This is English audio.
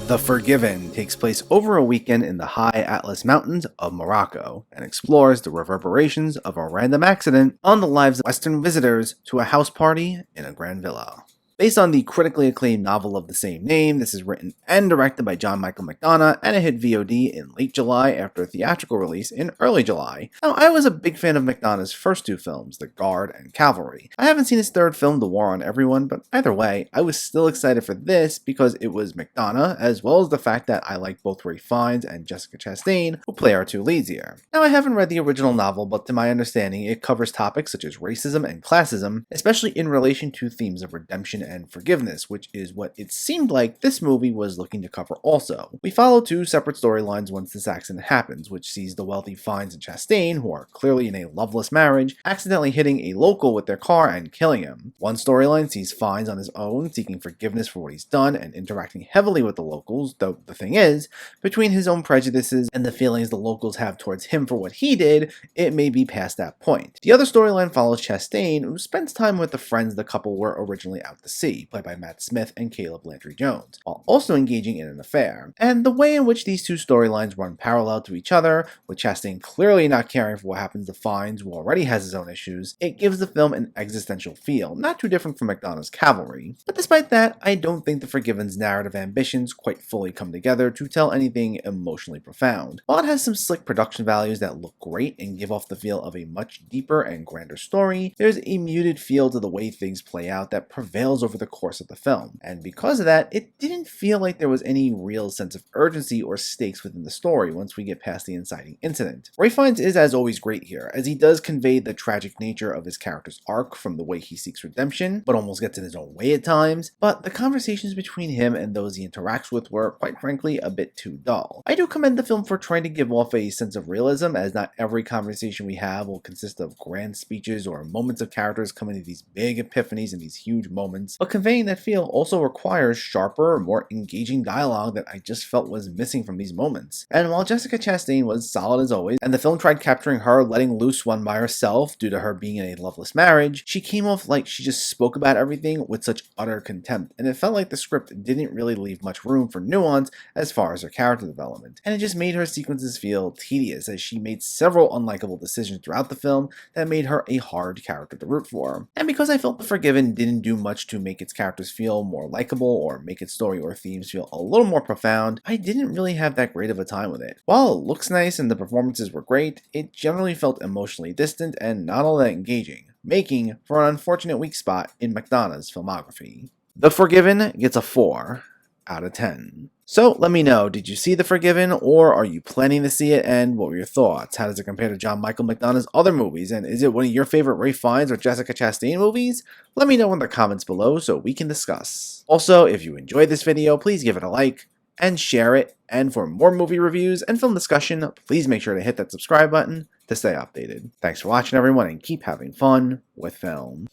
The Forgiven takes place over a weekend in the high Atlas Mountains of Morocco and explores the reverberations of a random accident on the lives of Western visitors to a house party in a grand villa. Based on the critically acclaimed novel of the same name, this is written and directed by John Michael McDonough, and it hit VOD in late July after a theatrical release in early July. Now, I was a big fan of McDonough's first two films, The Guard and Cavalry. I haven't seen his third film, The War on Everyone, but either way, I was still excited for this because it was McDonough, as well as the fact that I like both Ralph Fiennes and Jessica Chastain, who play our two leads here. Now, I haven't read the original novel, but to my understanding, it covers topics such as racism and classism, especially in relation to themes of redemption and forgiveness, which is what it seemed like this movie was looking to cover also. We follow two separate storylines once this accident happens, which sees the wealthy Fiennes and Chastain, who are clearly in a loveless marriage, accidentally hitting a local with their car and killing him. One storyline sees Fiennes on his own, seeking forgiveness for what he's done and interacting heavily with the locals, though the thing is, between his own prejudices and the feelings the locals have towards him for what he did, it may be past that point. The other storyline follows Chastain, who spends time with the friends the couple were originally out to see, played by Matt Smith and Caleb Landry Jones, while also engaging in an affair. And the way in which these two storylines run parallel to each other, with Chastain clearly not caring for what happens to Fiennes, who already has his own issues, it gives the film an existential feel, not too different from McDonough's Cavalry. But despite that, I don't think The Forgiven's narrative ambitions quite fully come together to tell anything emotionally profound. While it has some slick production values that look great and give off the feel of a much deeper and grander story, there's a muted feel to the way things play out that prevails over the course of the film, and because of that, it didn't feel like there was any real sense of urgency or stakes within the story once we get past the inciting incident. Ralph Fiennes is as always great here, as he does convey the tragic nature of his character's arc from the way he seeks redemption, but almost gets in his own way at times, but the conversations between him and those he interacts with were, quite frankly, a bit too dull. I do commend the film for trying to give off a sense of realism, as not every conversation we have will consist of grand speeches or moments of characters coming to these big epiphanies and these huge moments, but conveying that feel also requires sharper, more engaging dialogue that I just felt was missing from these moments. And while Jessica Chastain was solid as always, and the film tried capturing her letting loose one by herself due to her being in a loveless marriage, she came off like she just spoke about everything with such utter contempt, and it felt like the script didn't really leave much room for nuance as far as her character development. And it just made her sequences feel tedious, as she made several unlikable decisions throughout the film that made her a hard character to root for. And because I felt The Forgiven didn't do much to make its characters feel more likable or make its story or themes feel a little more profound, I didn't really have that great of a time with it. While it looks nice and the performances were great, it generally felt emotionally distant and not all that engaging, making for an unfortunate weak spot in McDonough's filmography. The Forgiven gets a 4 out of 10. So let me know, did you see The Forgiven, or are you planning to see it, and what were your thoughts? How does it compare to John Michael McDonough's other movies, and is it one of your favorite Ralph Fiennes or Jessica Chastain movies? Let me know in the comments below so we can discuss. Also, if you enjoyed this video, please give it a like and share it, and for more movie reviews and film discussion, please make sure to hit that subscribe button to stay updated. Thanks for watching everyone, and keep having fun with film.